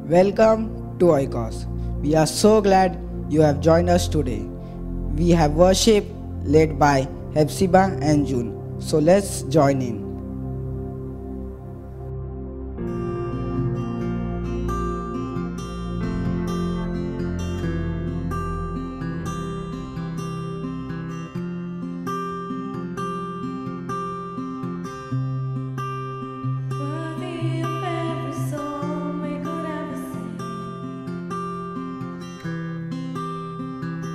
Welcome to Oikos. We are so glad you have joined us today. We have worship led by Hepzibah and June. So let's join in. Worthy of every song we could ever sing,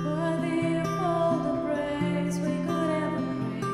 worthy of all the praise we could ever bring.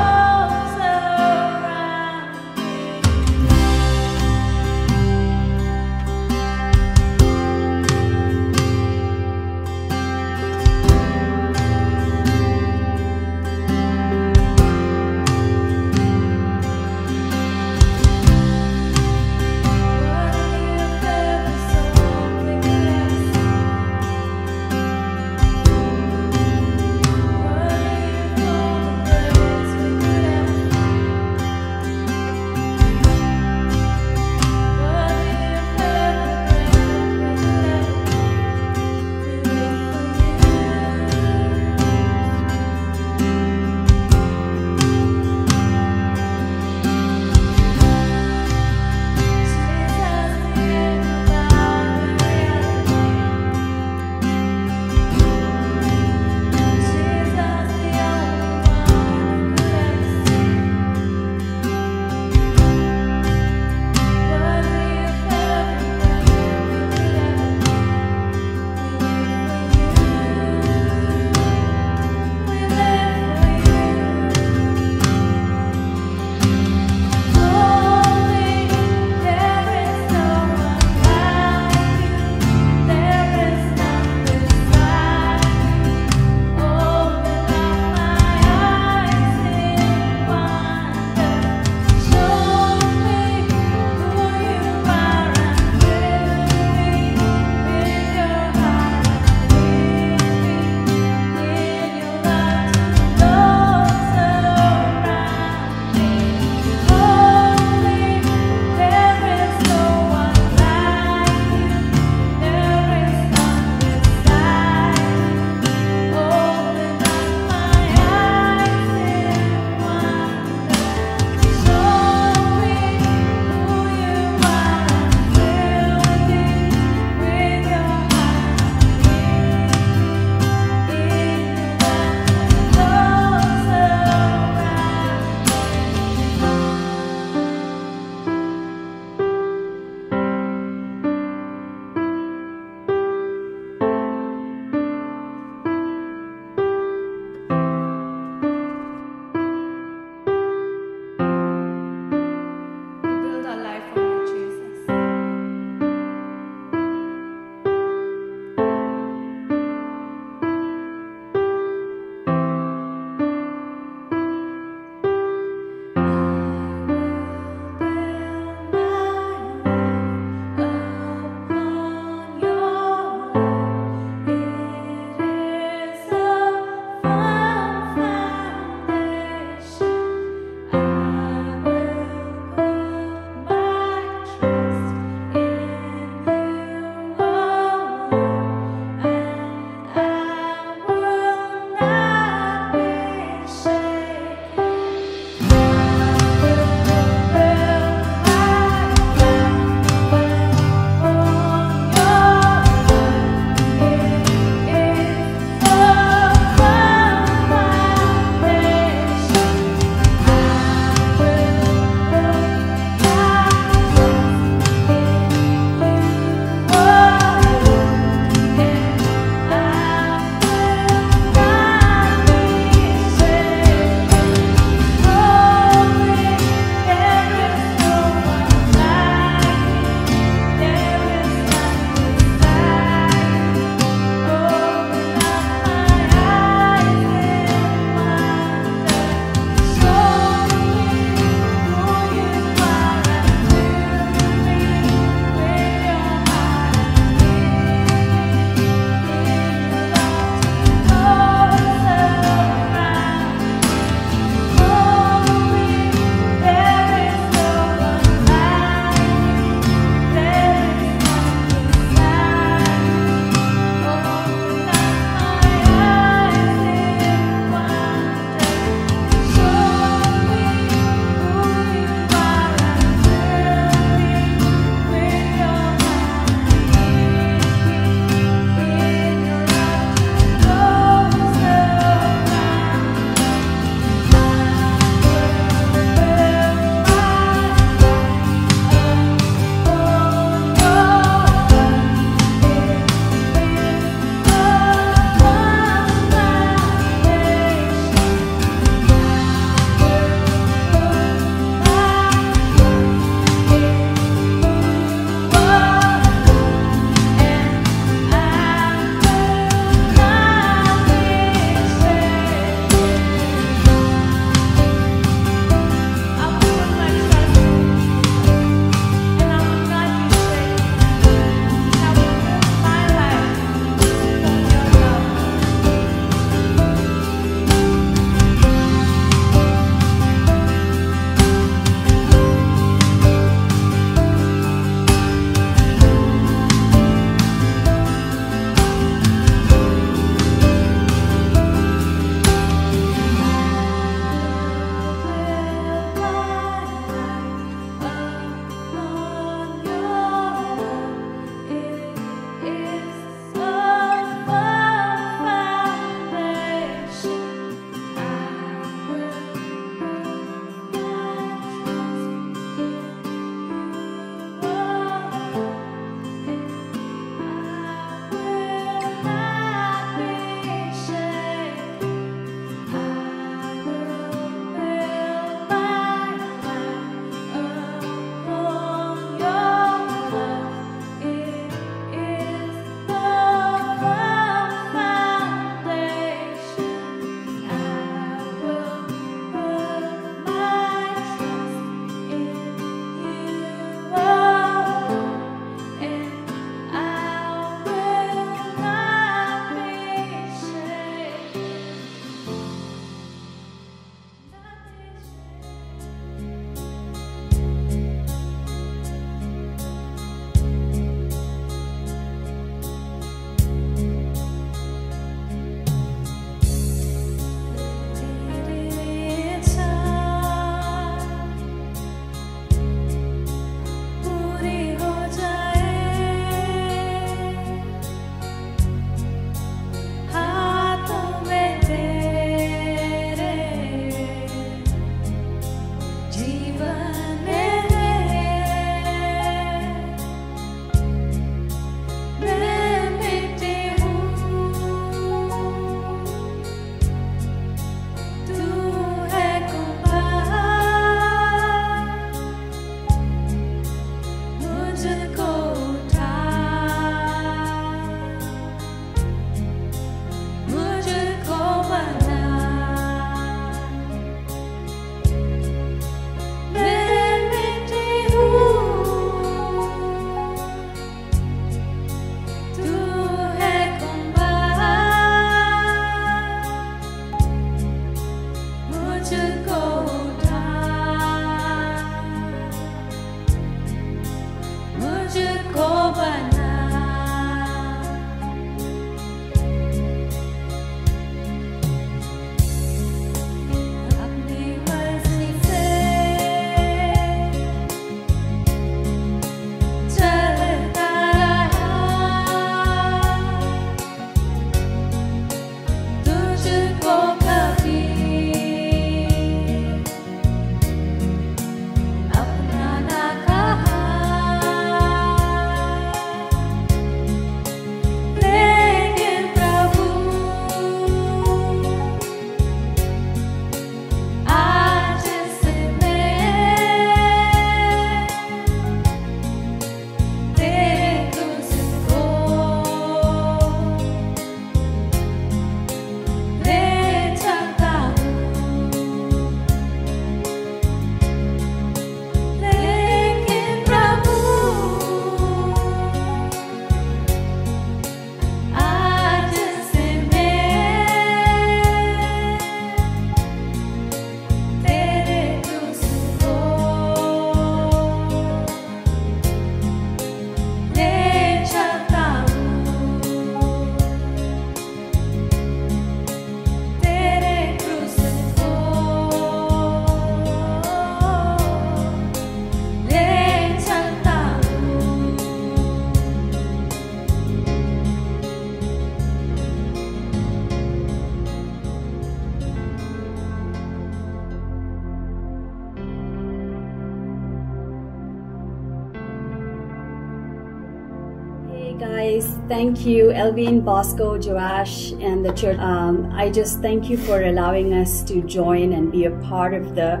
guys. Thank you, Elvin, Bosco, Joash, and the church. I just thank you for allowing us to join and be a part of the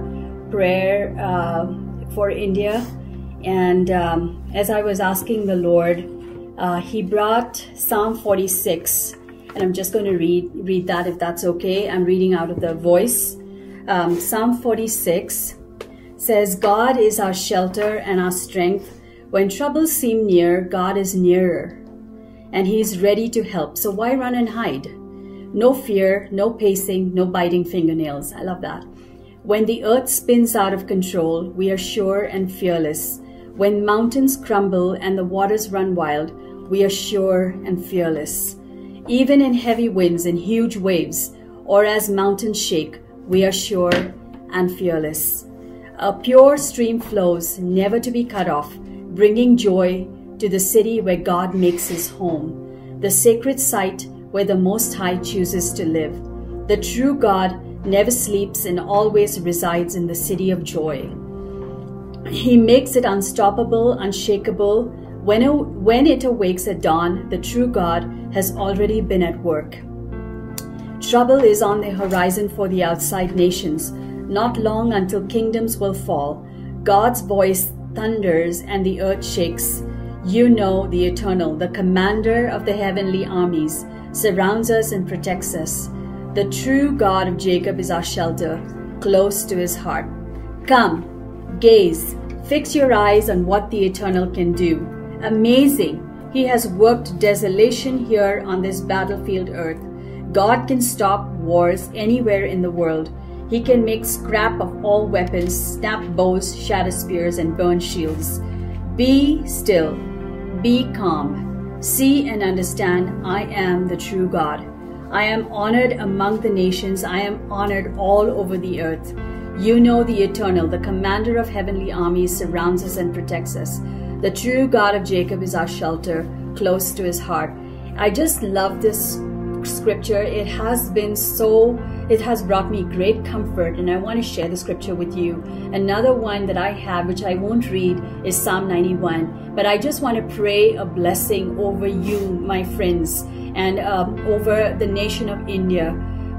prayer for India. And as I was asking the Lord, He brought Psalm 46, and I'm just going to read that if that's okay. I'm reading out of the Voice. Psalm 46 says, "God is our shelter and our strength. When troubles seem near, God is nearer, and He is ready to help. So why run and hide? No fear, no pacing, no biting fingernails." I love that. When the earth spins out of control, we are sure and fearless. When mountains crumble and the waters run wild, we are sure and fearless. Even in heavy winds and huge waves, or as mountains shake, we are sure and fearless. A pure stream flows, never to be cut off, bringing joy to the city where God makes His home, the sacred site where the Most High chooses to live. The true God never sleeps and always resides in the city of joy. He makes it unstoppable, unshakable. When it awakes at dawn, the true God has already been at work. Trouble is on the horizon for the outside nations. Not long until kingdoms will fall. God's voice thunders and the earth shakes. You know the Eternal, the commander of the heavenly armies, surrounds us and protects us. The true God of Jacob is our shelter, close to His heart. Come, gaze, fix your eyes on what the Eternal can do. Amazing! He has worked desolation here on this battlefield earth. God can stop wars anywhere in the world. He can make scrap of all weapons, snap bows, shatter spears, and burn shields. Be still, be calm. See and understand, I am the true God. I am honored among the nations. I am honored all over the earth. You know the Eternal, the commander of heavenly armies, surrounds us and protects us. The true God of Jacob is our shelter, close to His heart. I just love this scripture. It has brought me great comfort, and I want to share the scripture with you. Another one that I have, which I won't read, is Psalm 91. But I just want to pray a blessing over you, my friends, and over the nation of India.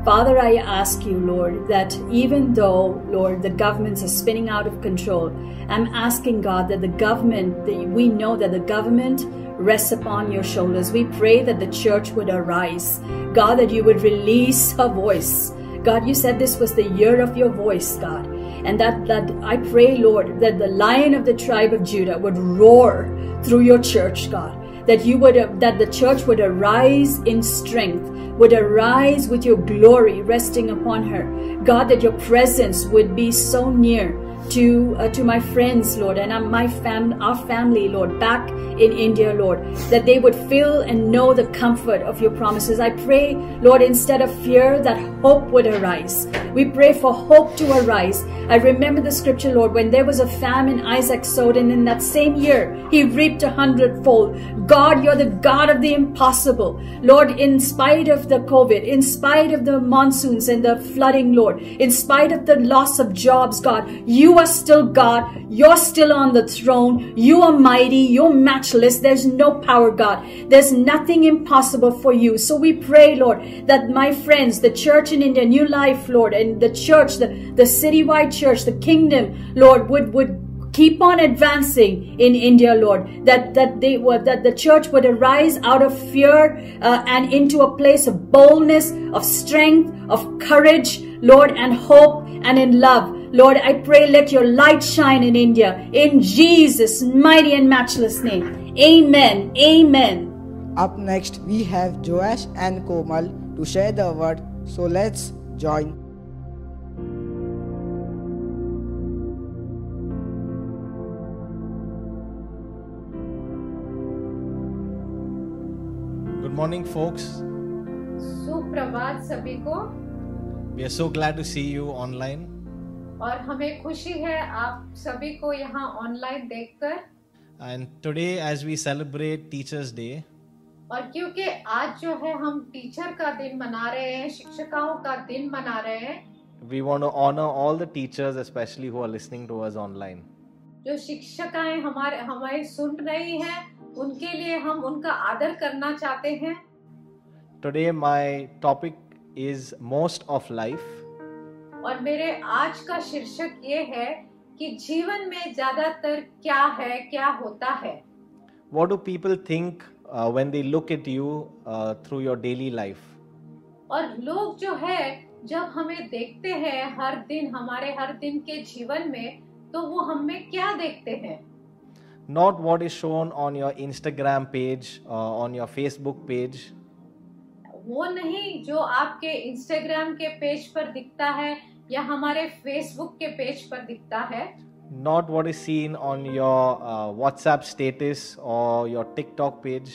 Father, I ask you, Lord, that even though, Lord, the governments are spinning out of control, I'm asking, God, that the government, we know that the government rests upon your shoulders. We pray that the church would arise. God, that you would release a voice. God, you said this was the year of your voice, God. And that I pray, Lord, that the Lion of the tribe of Judah would roar through your church, God. That the church would arise in strength, would arise with your glory resting upon her. God, that your presence would be so near to my friends, Lord, and our family, Lord, back in India, Lord, that they would feel and know the comfort of your promises. I pray, Lord, instead of fear, that hope would arise. We pray for hope to arise. I remember the scripture, Lord, when there was a famine, Isaac sowed, and in that same year, he reaped 100-fold. God, you're the God of the impossible. Lord, in spite of the COVID, in spite of the monsoons and the flooding, Lord, in spite of the loss of jobs, God, you are still God. You're still on the throne. You are mighty. You're matchless. There's no power, God. There's nothing impossible for you. So we pray, Lord, that my friends, the church in India, New Life, Lord, and the church, the citywide church, the kingdom, Lord, would keep on advancing in India, Lord, that the church would arise out of fear and into a place of boldness, of strength, of courage, Lord, and hope and in love. Lord, I pray, let your light shine in India, in Jesus' mighty and matchless name. Amen. Amen. Up next, we have Joash and Komal to share the word. So let's join. Good morning, folks. सुप्रभात सभी को। We are so glad to see you online. और हमें खुशी है आप सभी को यहाँ ऑनलाइन देखकर। And today, as we celebrate Teachers' Day, और क्योंकि आज जो है हम टीचर का दिन मना रहे हैं, शिक्षिकाओं का दिन मना रहे हैं, we want to honor all the teachers, especially who are listening to us online. जो शिक्षिकाएं हमारे सुन रही हैं, उनके लिए हम उनका आदर करना चाहते हैं। Today, my topic is most of life. और मेरे आज का शीर्षक ये है कि जीवन में ज्यादातर क्या है, क्या होता है। What do people think when they look at you through your daily life? और लोग जो है जब हमें देखते हैं हर दिन, हमारे हर दिन के जीवन में, तो वो हमें क्या देखते हैं? Not what is shown on your Instagram page, on your Facebook page. वो नहीं जो आपके इंस्टाग्राम के पेज पर दिखता है या हमारे फेसबुक के पेज पर दिखता है। Not what is seen on your WhatsApp status or your TikTok page.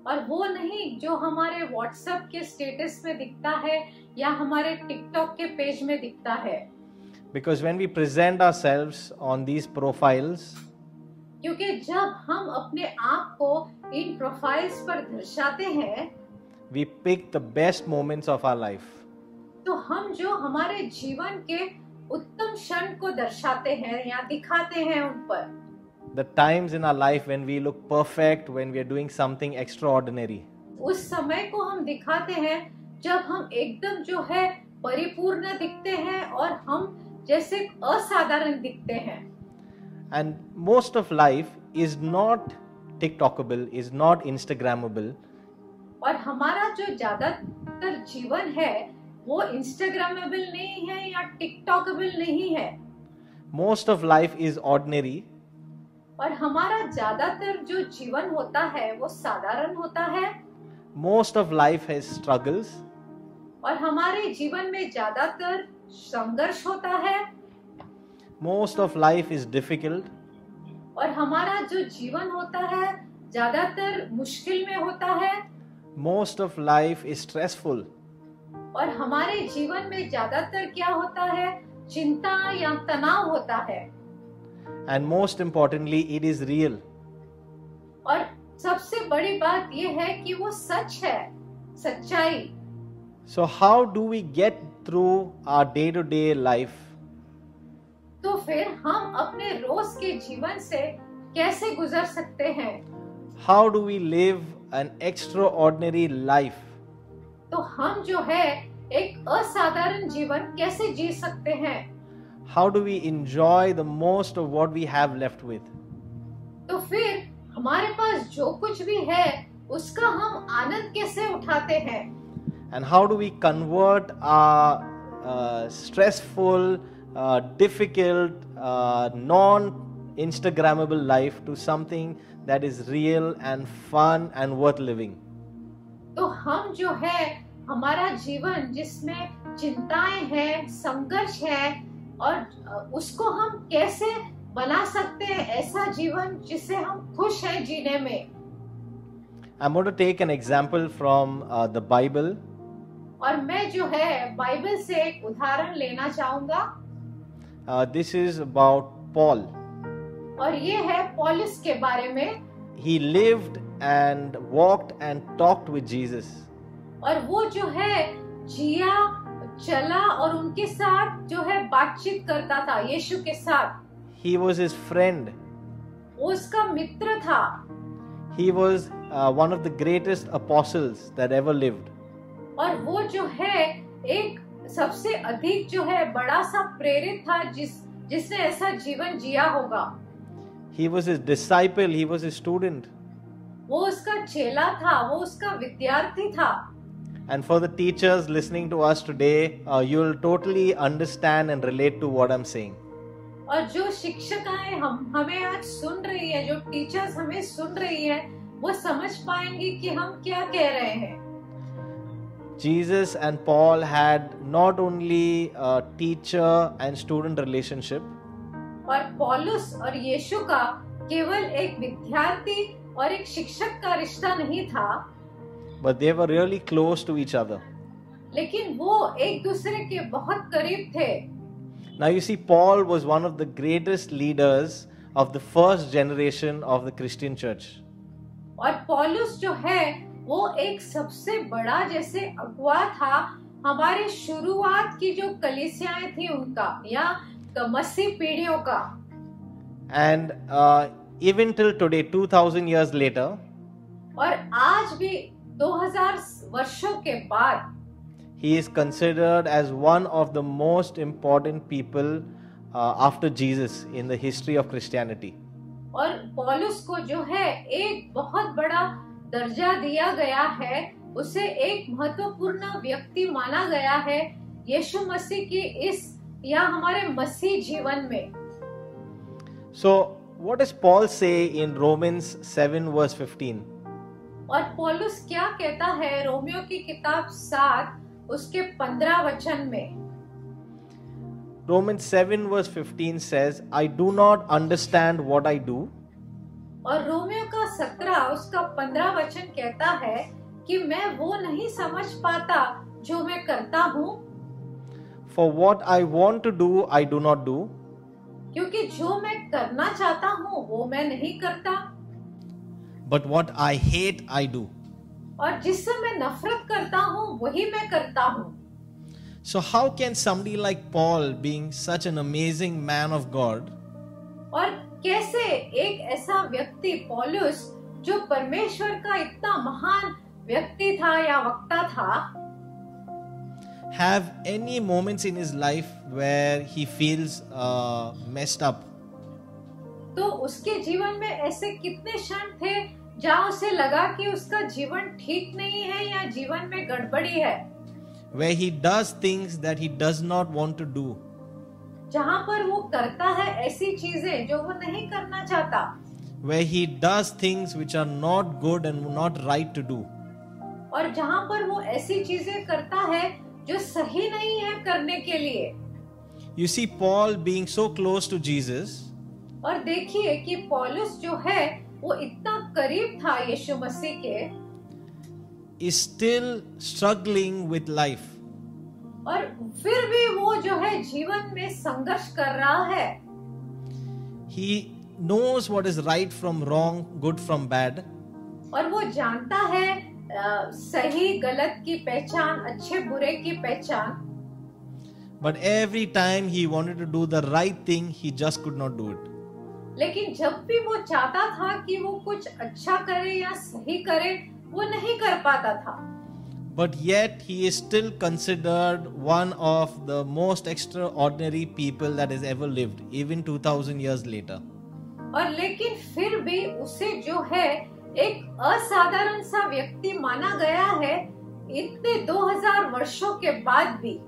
और वो नहीं जो हमारे व्हाट्सएप के स्टेटस में दिखता है या हमारे टिकटॉक के पेज में दिखता है। Because when we present ourselves on these profiles, क्योंकि जब हम अपने आप को इन प्रोफाइल्स पर दर्शाते हैं, we pick the best moments of our life. तो हम जो हमारे जीवन के उत्तम क्षण को दर्शाते हैं या दिखाते हैं उन पर। The times in our life when we look perfect, when we are doing something extraordinary. उस समय को हम दिखाते हैं जब हम एकदम जो है परिपूर्ण दिखते हैं और हम जैसे असाधारण दिखते हैं। And most of life is not TikTokable, is not Instagrammable. और हमारा जो ज्यादातर जीवन है वो इंस्टाग्रामेबल नहीं है या टिकटॉकेबल नहीं है। Most of life is ordinary. और हमारा ज्यादातर जो जीवन होता है वो साधारण होता है। Most of life has struggles. और हमारे जीवन में ज्यादातर संघर्ष होता है। Most of life is difficult. और हमारा जो जीवन होता है ज्यादातर मुश्किल में होता है। Most of life is stressful. और हमारे जीवन में ज्यादातर क्या होता है? चिंता या तनाव होता है। And most importantly, it is real. और सबसे बड़ी बात यह है कि वो सच है, सच्चाई। So how do we get through our day-to-day life? तो फिर हम अपने रोज के जीवन से कैसे गुजर सकते हैं? How do we live an extraordinary life? तो हम जो है एक असाधारण जीवन कैसे जी सकते हैं? How do we enjoy the most of what we have left with? तो फिर हमारे पास जो कुछ भी है उसका हम आनंद कैसे उठाते हैं? And how do we convert our stressful, difficult, non-Instagrammable life to something that is real and fun and worth living? तो हम जो है हमारा जीवन जिसमें चिंताएं हैं, संघर्ष है, और उसको हम कैसे बना सकते हैं ऐसा जीवन जिससे हम खुश हैं जीने में। I'm going to take an example from the Bible. और मैं जो है बाइबल से एक उदाहरण लेना चाहूंगा। This is about Paul. और ये है पौलुस के बारे में। He lived and walked and talked with Jesus. और वो जो है जिया, चला और उनके साथ जो है बातचीत करता था यीशु के साथ। He was his friend. वो उसका मित्र था। He was one of the greatest apostles that ever lived. और वो जो है एक सबसे अधिक जो है बड़ा सा प्रेरित था जिसने ऐसा जीवन जिया होगा। He was his disciple. He was his student. वो उसका चेला था, वो उसका विद्यार्थी था। And for the teachers listening to us today, you'll totally understand and relate to what I'm saying. और जो शिक्षिकाएं हमें आज सुन रही है, जो टीचर्स हमें सुन रही है, वो समझ पाएंगी कि हम क्या कह रहे हैं। Jesus and Paul had not only a teacher and student relationship, और पौलुस और यीशु का केवल एक विद्यार्थी और एक शिक्षक का रिश्ता नहीं था, but they were really close to each other. लेकिन वो एक दूसरे के बहुत करीब थे। Now you see, Paul was one of the greatest leaders of the first generation of the Christian church. और पौलुस जो है वो एक सबसे बड़ा जैसे अगुवा था हमारे शुरुआत की जो कलीसियाएं थी उनका या मसीह पीढ़ियों का। And even till today, 2000 years later, और आज भी 2000 वर्षों के बाद he is considered as one of the most important people after Jesus in the history of Christianity. और पौलुस को जो है एक बहुत बड़ा दर्जा दिया गया है, उसे एक महत्वपूर्ण व्यक्ति माना गया है यीशु मसीह की इस या हमारे मसीह जीवन में। So, what does Paul say in Romans 7 verse 15? और पौलुस क्या कहता है रोमियो की किताब 7 उसके 15 वचन में? Romans 7 verse 15 says, I do not understand what I do, और रोमियो का 17 उसका 15 वचन कहता है कि मैं वो नहीं समझ पाता जो मैं करता हूँ, for what I want to do, I do not do, क्योंकि जो मैं करना चाहता हूँ वो मैं नहीं करता, but what I hate, I do. और जिससे मैं नफरत करता हूँ वही मैं करता हूँ। So how can somebody like Paul, being such an amazing man of God, और कैसे एक ऐसा व्यक्ति पौलुस जो परमेश्वर का इतना महान व्यक्ति था या वक्ता था, have any moments in his life where he feels messed up? तो उसके जीवन में ऐसे कितने क्षण थे जहाँ उसे लगा कि उसका जीवन ठीक नहीं है या जीवन में गड़बड़ी है, Where he does things that he does not want to do, जहाँ पर वो करता है ऐसी चीजें जो वो नहीं करना चाहता, where he does things which are not good and not right to do. और जहाँ पर वो ऐसी चीजें करता है जो सही नहीं है करने के लिए। You see Paul being so close to Jesus, और देखिए कि पौलुस जो है वो इतना करीब था यीशु मसीह के, is still struggling with life. और फिर भी वो जो है जीवन में संघर्ष कर रहा है। He knows what is right from wrong, good from bad, और वो जानता है सही गलत की पहचान, अच्छे बुरे की पहचान, but every time he wanted to do the right thing, he just could not do it. लेकिन जब भी वो चाहता था कि वो कुछ अच्छा करे या सही करे, वो नहीं कर पाता था। But yet he is still considered one of the most extraordinary people that has ever lived, even 2000 years later. और लेकिन फिर भी उसे जो है एक असाधारण सा व्यक्ति माना गया है इतने 2000 वर्षों के बाद भी।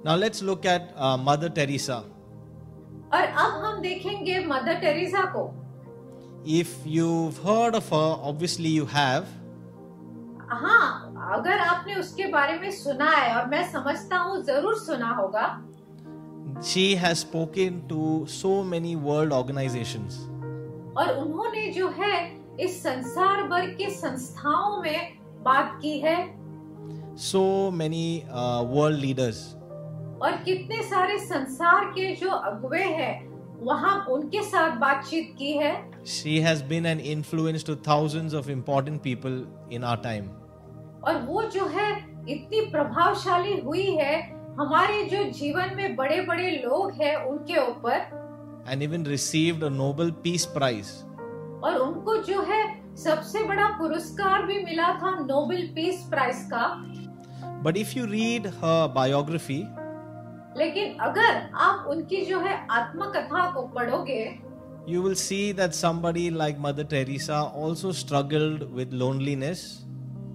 Now let's look at Mother Teresa. और अब हम देखेंगे मदर टेरेसा को। If you've heard of her, obviously you have. हाँ, अगर आपने उसके बारे में सुना है, और मैं समझता हूँ जरूर सुना होगा। She has spoken to so many world organizations. और उन्होंने जो है इस संसार भर के संस्थाओं में बात की है। So many world leaders. और कितने सारे संसार के जो अगुवे हैं वहाँ उनके साथ बातचीत की है। She has been an influence to thousands of important people in our time. और वो जो है इतनी प्रभावशाली हुई है हमारे जो जीवन में बड़े बड़े लोग हैं उनके ऊपर। And even received a Nobel Peace Prize. और उनको जो है सबसे बड़ा पुरस्कार भी मिला था नोबेल पीस प्राइज का। But if you read her biography, लेकिन अगर आप उनकी जो है आत्मकथा को पढ़ोगे, you will see that somebody like Mother Teresa also struggled with loneliness.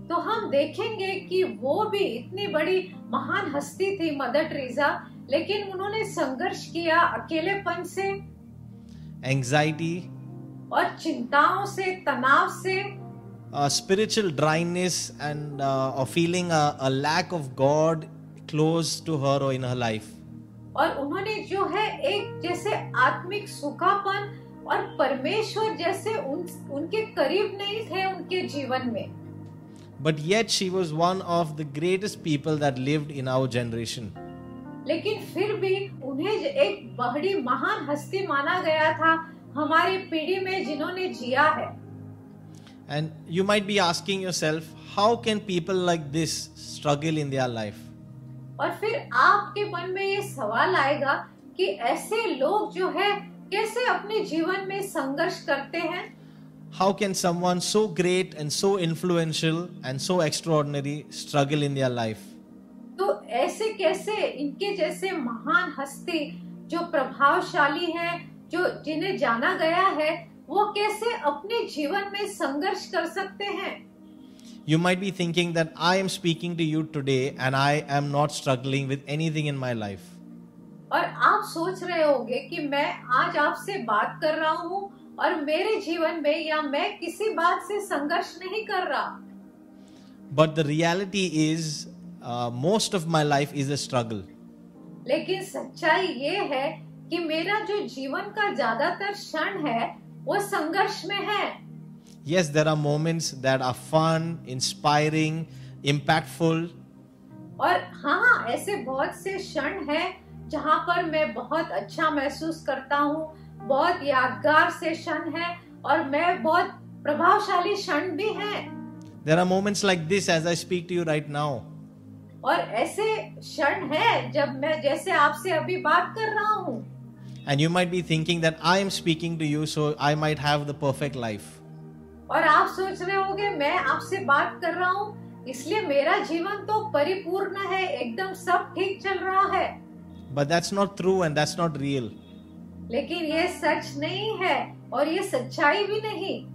तो हम देखेंगे कि वो भी इतनी बड़ी महान हस्ती थी मदर टेरेसा, लेकिन उन्होंने संघर्ष किया अकेलेपन से, Anxiety, और चिंताओं से, तनाव से, spiritual dryness, and feeling a lack of God close to her or in her life. और उन्होंने जो है एक जैसे आत्मिक सूखापन और परमेश्वर जैसे उनके करीब नहीं थे उनके जीवन में। But yet she was one of the greatest people that lived in our generation. लेकिन फिर भी उन्हें एक बड़ी महान हस्ती माना गया था हमारी पीढ़ी में जिन्होंने जिया है। And you might be asking yourself, how can people like this struggle in their life? और फिर आपके मन में ये सवाल आएगा कि ऐसे लोग जो है कैसे अपने जीवन में संघर्ष करते हैं? How can someone so great and so influential and so extraordinary struggle in their life? तो ऐसे कैसे इनके जैसे महान हस्ती जो प्रभावशाली हैं, जो जिन्हें जाना गया है, वो कैसे अपने जीवन में संघर्ष कर सकते हैं? You might be thinking that I am speaking to you today and I am not struggling with anything in my life. और आप सोच रहे होंगे कि मैं आज आपसे बात कर रहा हूँ और मेरे जीवन में या मैं किसी बात से संघर्ष नहीं कर रहा. But the reality is, most of my life is a struggle. लेकिन सच्चाई ये है कि मेरा जो जीवन का ज्यादातर क्षण है वो संघर्ष में है. Yes, there are moments that are fun, inspiring, impactful. और हाँ, ऐसे बहुत से क्षण हैं जहाँ पर मैं बहुत अच्छा महसूस करता हूँ, बहुत यादगार से क्षण है और मैं बहुत प्रभावशाली क्षण भी हैं. There are moments like this as I speak to you right now. और ऐसे क्षण है जब मैं जैसे आपसे अभी बात कर रहा हूँ. And you might be thinking that I am speaking to you, so I might have the perfect life. और आप सोच रहे होंगे मैं आपसे बात कर रहा हूँ इसलिए मेरा जीवन तो परिपूर्ण है, एकदम सब ठीक चल रहा है. But that's not true and that's not real. लेकिन ये सच नहीं है और ये सच्चाई भी नहीं.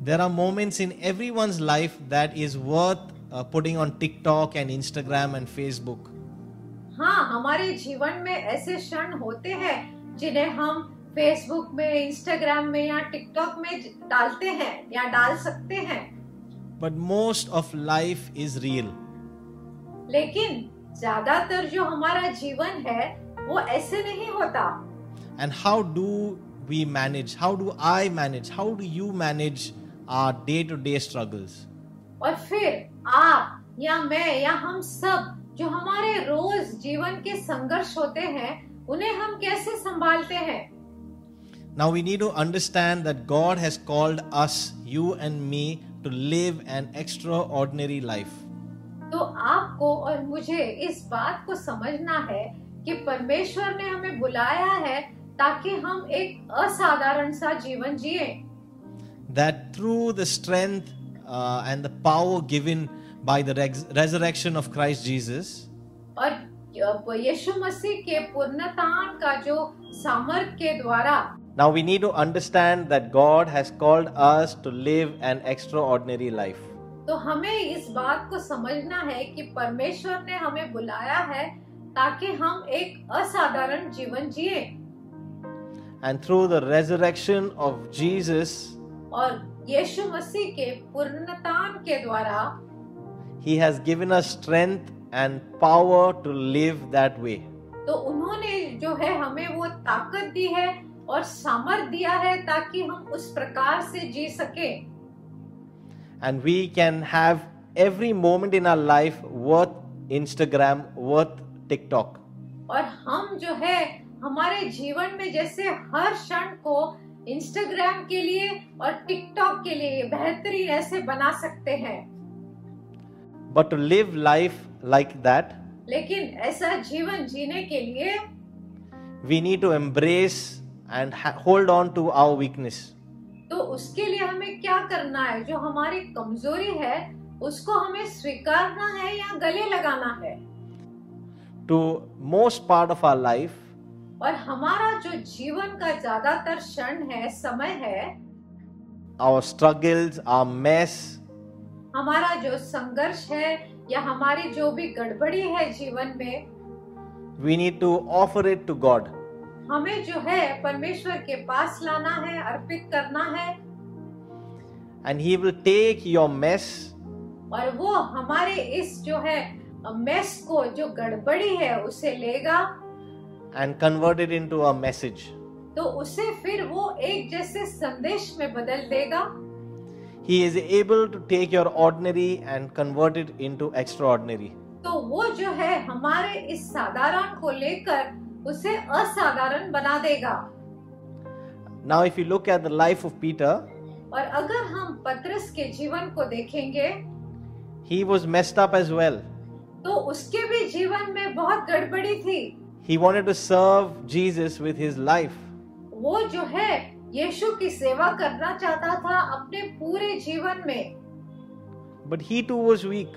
There are moments in everyone's life that is worth putting on TikTok and Instagram and Facebook. हाँ, हमारे जीवन में ऐसे क्षण होते हैं जिन्हें हम फेसबुक में, इंस्टाग्राम में या टिकटॉक में डालते हैं या डाल सकते हैं. But most of life is real. लेकिन ज्यादातर जो हमारा जीवन है वो ऐसे नहीं होता. And how do we manage? How do I manage? How do you manage our day-to-day struggles? और फिर आप या मैं या हम सब जो हमारे रोज जीवन के संघर्ष होते हैं उन्हें हम कैसे संभालते हैं? Now we need to understand that God has called us, you and me, to live an extraordinary life. तो आपको और मुझे इस बात को समझना है कि परमेश्वर ने हमें बुलाया है ताकि हम एक असाधारण सा जीवन जिए. That through the strength and the power given by the resurrection of Christ Jesus, और यीशु मसीह के पुनरुत्थान का जो सामर्थ के द्वारा, now we need to understand that God has called us to live an extraordinary life. तो हमें इस बात को समझना है कि परमेश्वर ने हमें बुलाया है ताकि हम एक असाधारण जीवन जिए. And through the resurrection of Jesus, और यीशु मसीह के पुनरुत्थान के द्वारा He has given us strength and power to live that way. तो उन्होंने जो है हमें वो ताकत दी है और सामर्थ दिया है ताकि हम उस प्रकार से जी सके. And we can have every moment in our life worth Instagram, worth TikTok. और हम जो है हमारे जीवन में जैसे हर क्षण को इंस्टाग्राम के लिए और टिकटॉक के लिए बेहतरीन ऐसे बना सकते हैं. But to live life like that, लेकिन ऐसा जीवन जीने के लिए we need to embrace and hold on to our weakness. तो उसके लिए हमें क्या करना है? जो हमारी कमजोरी है उसको हमें स्वीकारना है या गले लगाना है. To most part of our life, और हमारा जो जीवन का ज्यादातर क्षण है, समय है, our struggles, our mess, हमारा जो संघर्ष है या हमारी जो भी गड़बड़ी है जीवन में, we need to offer it to God. हमें जो है परमेश्वर के पास लाना है, अर्पित करना है. And He will take your mess और वो हमारे इस जो है मेस को, जो गड़बड़ी है, उसे लेगा and convert it into a message. तो उसे फिर वो एक जैसे संदेश में बदल देगा. He is able to take your ordinary and convert it into extraordinary. तो वो जो है हमारे इस साधारण को लेकर उसे असाधारण बना देगा. Now if you look at the life of Peter, और अगर हम पतरस के जीवन को देखेंगे, he was messed up as well. तो उसके भी जीवन में बहुत गड़बड़ी थी. He wanted to serve Jesus with his life. वो जो है यीशु की सेवा करना चाहता था अपने पूरे जीवन में, but he too was weak.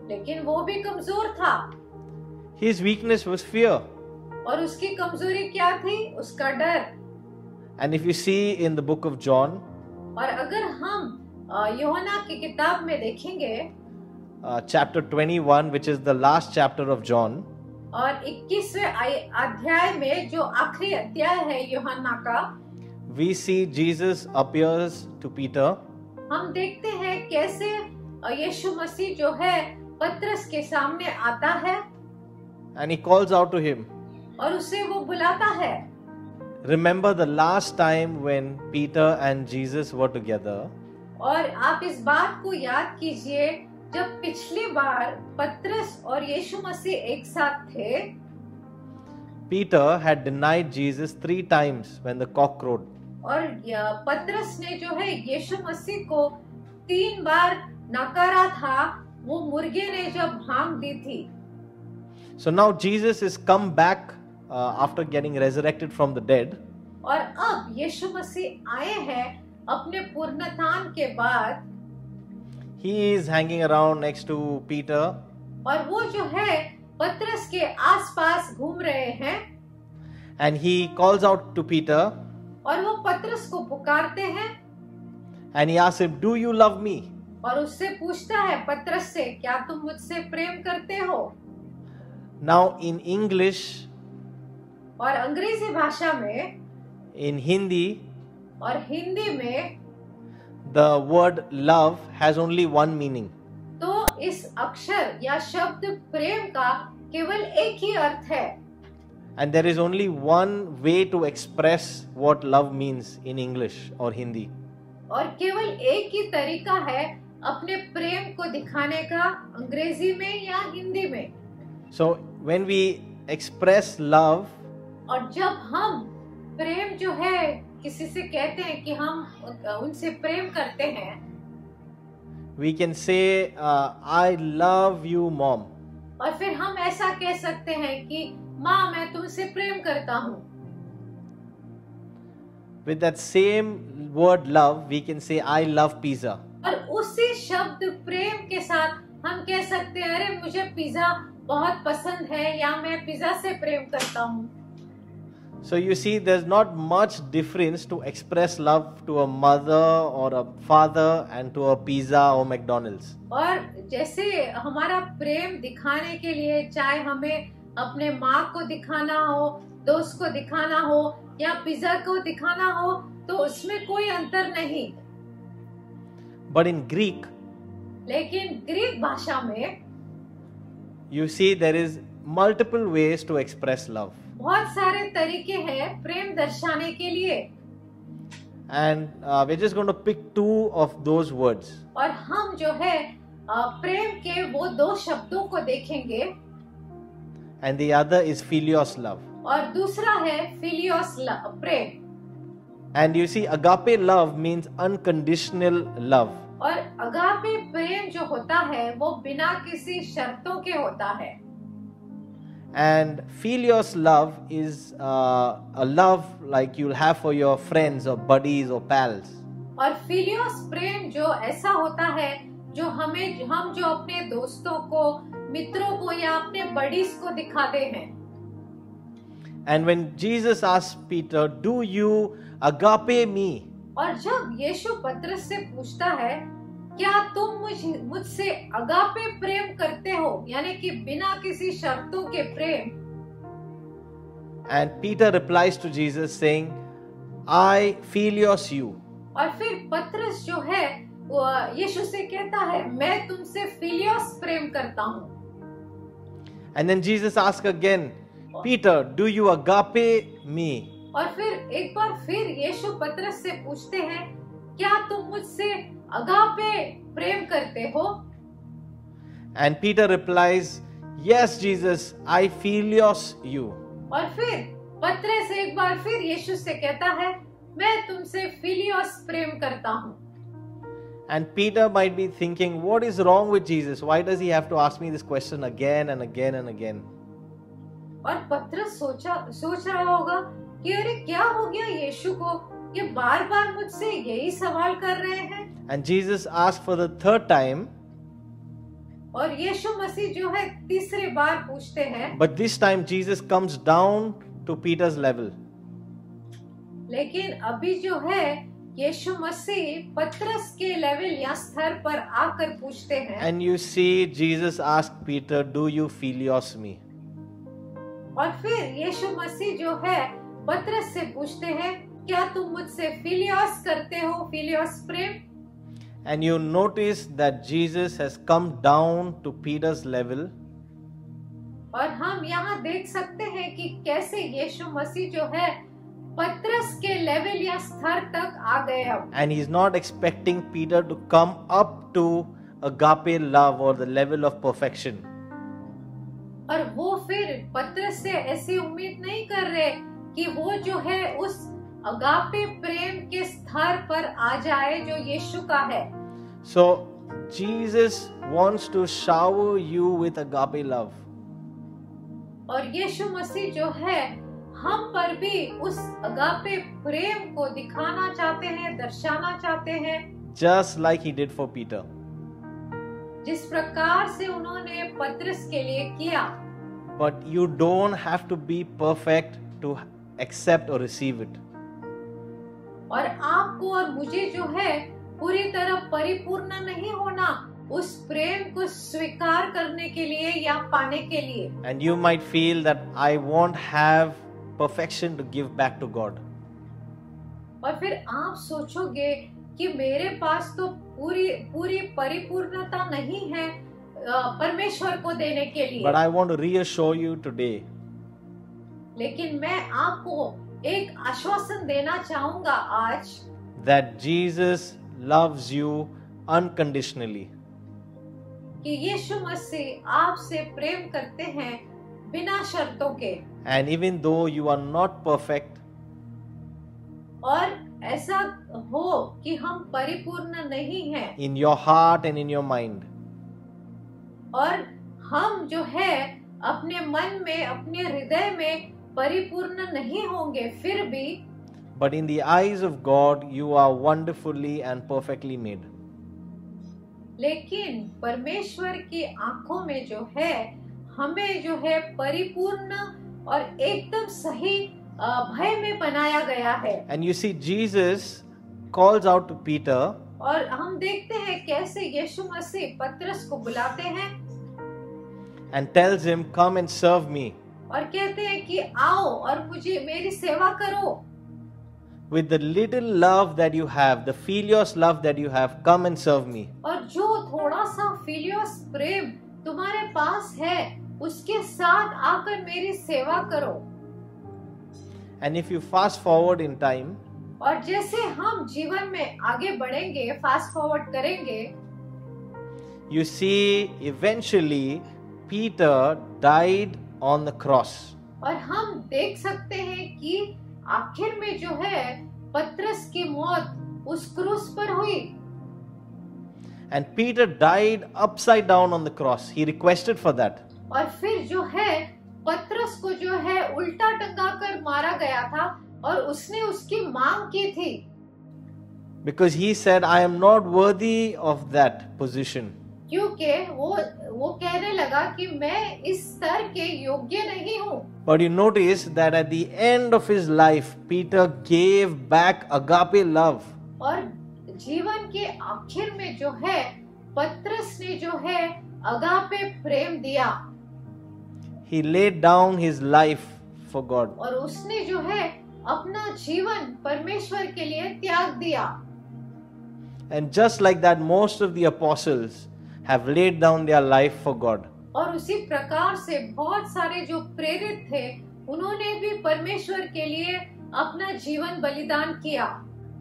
लेकिन वो भी कमजोर था। His weakness was fear. और उसकी कमजोरी क्या थी? उसका डर। And if you see in the book of John, और अगर हम यूहन्ना की किताब में देखेंगे, chapter 21, which is the last chapter of John, और 21वें अध्याय में जो आखिरी अध्याय है यूहन्ना का, we see Jesus appears to Peter हम देखते हैं कैसे यीशु मसीह जो है पतरस के सामने आता है and he calls out to him. और उसे वो बुलाता है। Remember the last time when Peter and Jesus were together, और आप इस बात को याद कीजिए, जब पिछली बार पतरस और यीशु मसीह एक साथ थे, Peter had denied Jesus 3 times when the cock crowed. और पतरस ने जो है यीशु मसीह को 3 बार नकारा था, वो मुर्गे ने जब भांग दी थी। So now Jesus is come back after getting resurrected from the dead, और अब यीशु मसीह आए हैं अपने पुनरुत्थान के बाद, he is hanging around next to Peter और वो जो है पतरस के आसपास घूम रहे हैं, and he calls out to Peter और वो पतरस को पुकारते हैं and he asks him, do you love me? और उससे पूछता है पतरस से, क्या तुम मुझसे प्रेम करते हो? Now in English, और अंग्रेजी भाषा में in Hindi, और हिंदी में the word love has only one meaning. तो इस अक्षर या शब्द प्रेम का केवल एक ही अर्थ है, And there is only one way to express what love means in English or Hindi. और केवल एक ही तरीका है अपने प्रेम को दिखाने का, अंग्रेजी में या हिंदी में। So when we express love, और जब हम प्रेम जो है किसी से कहते हैं कि हम उनसे प्रेम करते हैं, we can say, I love you, mom. और फिर हम ऐसा कह सकते हैं कि माँ मैं तुमसे प्रेम करता हूँ। With that same word love, we can say, I love pizza. और उसी शब्द प्रेम के साथ हम कह सकते हैं, अरे मुझे पिज्जा बहुत पसंद है, या मैं पिज्जा से प्रेम करता हूँ। So you see, there's not much difference to express love to a mother or a father and to a pizza or McDonald's. और जैसे हमारा प्रेम दिखाने के लिए, चाहे हमें अपने माँ को दिखाना हो, दोस्त को दिखाना हो, या पिज्जा को दिखाना हो, तो उसमें कोई अंतर नहीं। But in Greek, लेकिन ग्रीक भाषा में you see there is multiple ways to express love. बहुत सारे तरीके हैं प्रेम दर्शाने के लिए, And we're just going to pick 2 of those words. और हम जो है प्रेम के वो 2 शब्दों को देखेंगे, And the other is philios love. और दूसरा है फिलियोस प्रेम। And you see, agape love means unconditional love. और अगापे प्रेम जो होता है वो बिना किसी शर्तों के होता है। And philios love is a love like you'll have for your friends or buddies or pals. और फिलियोस प्रेम जो ऐसा होता है जो हम जो अपने दोस्तों को, मित्रों को या अपने बडीज को दिखाते हैं। And when Jesus asked Peter, do you agape me? और जब यीशु पतरस से पूछता है, क्या तुम मुझसे अगापे प्रेम करते हो, यानी कि बिना किसी शर्तों के प्रेम, And Peter replies to Jesus saying, I philios you. और फिर पतरस जो है वो यीशु से कहता है, मैं तुमसे फिलियोस प्रेम करता हूँ। And then Jesus asks again, Peter, do you agape me? और फिर एक बार फिर यीशु पतरस से पूछते हैं, क्या तुम मुझसे अगापे प्रेम करते हो? And Peter replies, yes, Jesus, I philios you. और फिर पतरस एक बार फिर यीशु से कहता है, मैं तुमसे फिलियोस प्रेम करता हूँ। And Peter might be thinking, what is wrong with Jesus? Why does he have to ask me this question again and again and again? और पतरस सोच रहा होगा कि अरे क्या हो गया यीशु को, ये बार बार मुझसे यही सवाल कर रहे हैं। And Jesus asked for the third time, और यीशु मसीह जो है तीसरी बार पूछते हैं, but this time Jesus comes down to Peter's level. लेकिन अभी जो है यीशु मसीह पतरस के लेवल या स्तर पर आकर पूछते हैं। And you see Jesus ask Peter, do you philios me? और फिर यीशु मसीह जो है पतरस से पूछते हैं, क्या तुम मुझसे फिलियोस करते हो, फिलियोस प्रेम? And you notice that Jesus has come down to Peter's level. और हम यहाँ देख सकते हैं कि कैसे यीशु मसीह जो है पतरस के लेवल या स्तर तक आ गए अब। And he's not expecting Peter to come up to agape love or the level of perfection. और वो फिर पतरस से ऐसी उम्मीद नहीं कर रहे कि वो जो है उस अगापे प्रेम के स्तर पर आ जाए जो यीशु का है। So Jesus wants to shower you with agape love. और यीशु मसीह जो है हम पर भी उस अगापे प्रेम को दिखाना चाहते हैं, दर्शाना चाहते हैं, Just like he did for Peter. जिस प्रकार से उन्होंने पतरस के लिए किया। But you don't have to be perfect to accept or receive it. और आपको और मुझे जो है पूरी तरह परिपूर्ण नहीं होना उस प्रेम को स्वीकार करने के लिए या पाने के लिए। And you might feel that I won't have perfection to give back to God. और फिर आप सोचोगे कि मेरे पास तो पूरी परिपूर्णता नहीं है परमेश्वर को देने के लिए। But I want to reassure you today लेकिन मैं आपको एक आश्वासन देना चाहूंगा आज that Jesus loves you unconditionally. कि यीशु मसीह आपसे प्रेम करते हैं बिना शर्तों के। And even though you are not perfect, और ऐसा हो कि हम परिपूर्ण नहीं हैं in your heart and in your mind, और हम जो है अपने मन में, अपने हृदय में परिपूर्ण नहीं होंगे, फिर भी but in the eyes of God, you are wonderfully and perfectly made. लेकिन परमेश्वर की आंखों में जो है हमें जो है परिपूर्ण और एकदम सही भय में बनाया गया है। And you see, Jesus calls out to Peter और हम देखते हैं कैसे यीशु मसीह पतरस को बुलाते हैं and tells him, come and serve me. और कहते हैं कि आओ और मुझे मेरी सेवा करो। With the little love that you have, the philios love that you have, come and serve me. और जो थोड़ा सा फिलियोस प्रेम तुम्हारे पास है उसके साथ आकर मेरी सेवा करो। And if you fast forward in time, और जैसे हम जीवन में आगे बढ़ेंगे, फास्ट फॉरवर्ड करेंगे, you see eventually Peter died on the cross. और हम देख सकते हैं कि आखिर में जो है पतरस की मौत उस क्रूस पर हुई। And Peter died upside down on the cross. He requested for that. और फिर जो है पतरस को जो है उल्टा टंगा कर मारा गया था और उसने उसकी मांग की थी। Because he said, I am not worthy of that position. क्योंकि वो कहने लगा कि मैं इस स्तर के योग्य नहीं हूँ। But you notice that at the end of his life, Peter gave back agape love. और जीवन के आखिर में जो है पतरस ने जो है अगापे प्रेम दिया। He laid down his life for God. और उसने जो है अपना जीवन परमेश्वर के लिए त्याग दिया। And just like that, most of the apostles have laid down their life for God. और उसी प्रकार से बहुत सारे जो प्रेरित थे उन्होंने भी परमेश्वर के लिए अपना जीवन बलिदान किया।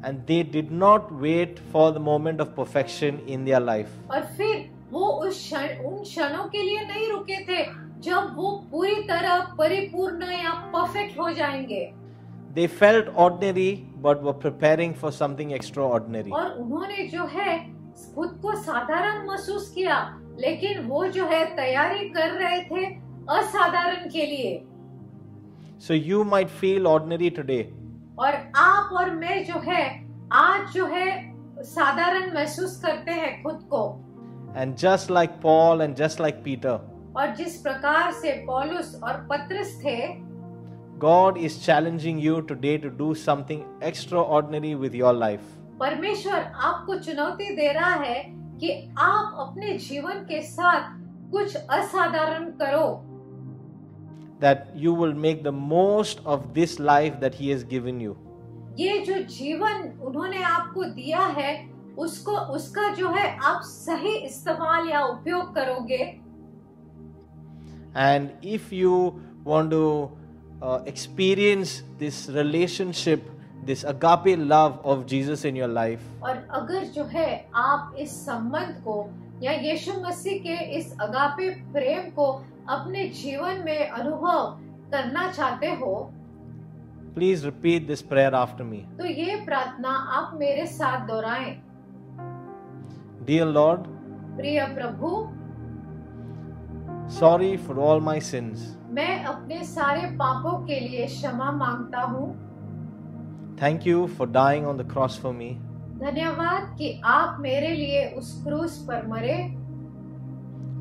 And they did not wait for the moment of perfection in their life. और फिर वो उन क्षणों के लिए नहीं रुके थे जब वो पूरी तरह परिपूर्ण या परफेक्ट हो जाएंगे। They felt ordinary but were preparing for something extraordinary. और उन्होंने जो है खुद को साधारण महसूस किया, लेकिन वो जो है तैयारी कर रहे थे असाधारण के लिए। So you might feel ordinary today, और आप और मैं जो है आज जो है साधारण महसूस करते हैं खुद को, and just like Paul and just like Peter, और जिस प्रकार से पौलुस और पतरस थे, God is challenging you today to do something extraordinary with your life. परमेश्वर आपको चुनौती दे रहा है कि आप अपने जीवन के साथ कुछ असाधारण करो, That you will make the most of this life that He has given you. ये जो जीवन उन्होंने आपको दिया है उसका जो है आप सही इस्तेमाल या उपयोग करोगे. And if you want to experience this relationship, this agape love of Jesus in your life, और अगर जो है आप इस संबंध को या यीशु मसीह के इस अगापे प्रेम को अपने जीवन में अनुभव करना चाहते हो, please repeat this prayer after me. तो ये प्रार्थना आप मेरे साथ दोहराएं. Dear Lord, प्रिय प्रभु, sorry for all my sins. मैं अपने सारे पापों के लिए क्षमा मांगता हूँ. Thank you for dying on the cross for me. धन्यवाद कि आप मेरे लिए उस क्रूस पर मरे.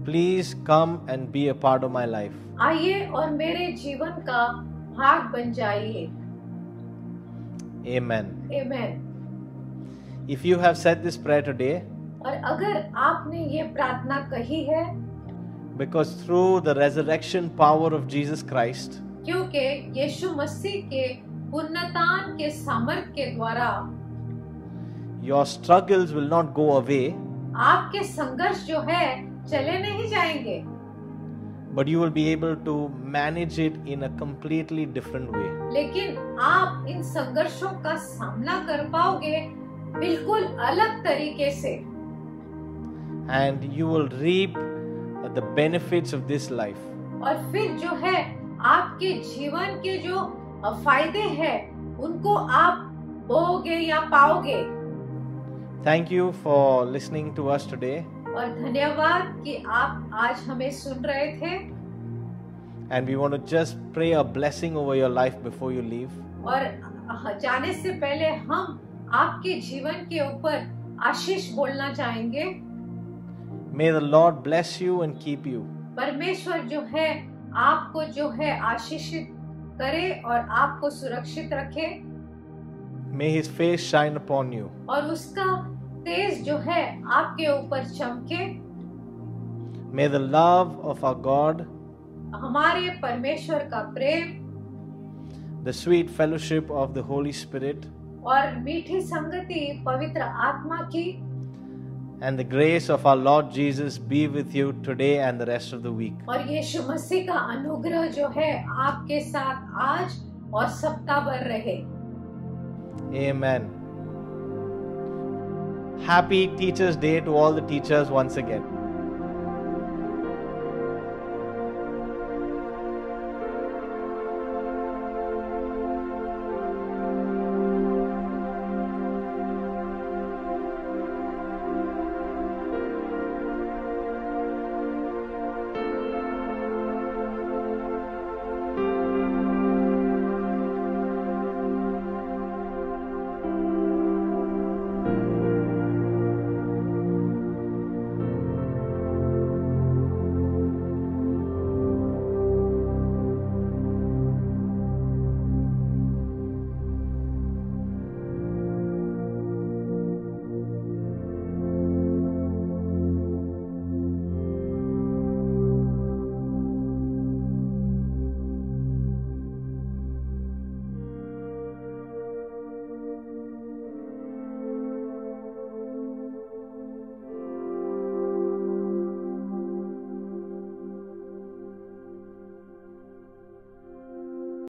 Please come and be a part of my life. आइए और मेरे जीवन का भाग बन जाइए. Amen. आमीन. If you have said this prayer today, और अगर आपने ये प्रार्थना कही है, because through the resurrection power of Jesus Christ, क्योंकि यीशु मसीह के पुनरुत्थान के सामर्थ के द्वारा your struggles will not go away, आपके संघर्ष जो है चले नहीं जाएंगे, but you will be able to manage it in a completely different way. लेकिन आप इन संघर्षों का सामना कर पाओगे बिल्कुल अलग तरीके से, And you will reap the benefits of this life. और फिर जो है आपके जीवन के जो फायदे हैं उनको आप बोगे या पाओगे. Thank you for listening to us today, और धन्यवाद कि आप आज हमें सुन रहे थे. and we want to just pray a blessing over your life before you leave. और जाने से पहले हम आपके जीवन के ऊपर आशीष बोलना चाहेंगे. May the Lord bless you and keep you. परमेश्वर जो है आपको जो है आशीषित करे और आपको सुरक्षित रखे, May His face shine upon you. और उसका तेज जो है आपके ऊपर चमके. May the love of our God, हमारे परमेश्वर का प्रेम the sweet fellowship of the Holy Spirit, और मीठी संगति पवित्र आत्मा की and the grace of our Lord Jesus be with you today and the rest of the week. और यीशु मसीह का अनुग्रह जो है आपके साथ आज और सप्ताह भर रहे. Amen. Happy Teachers' Day to all the teachers once again.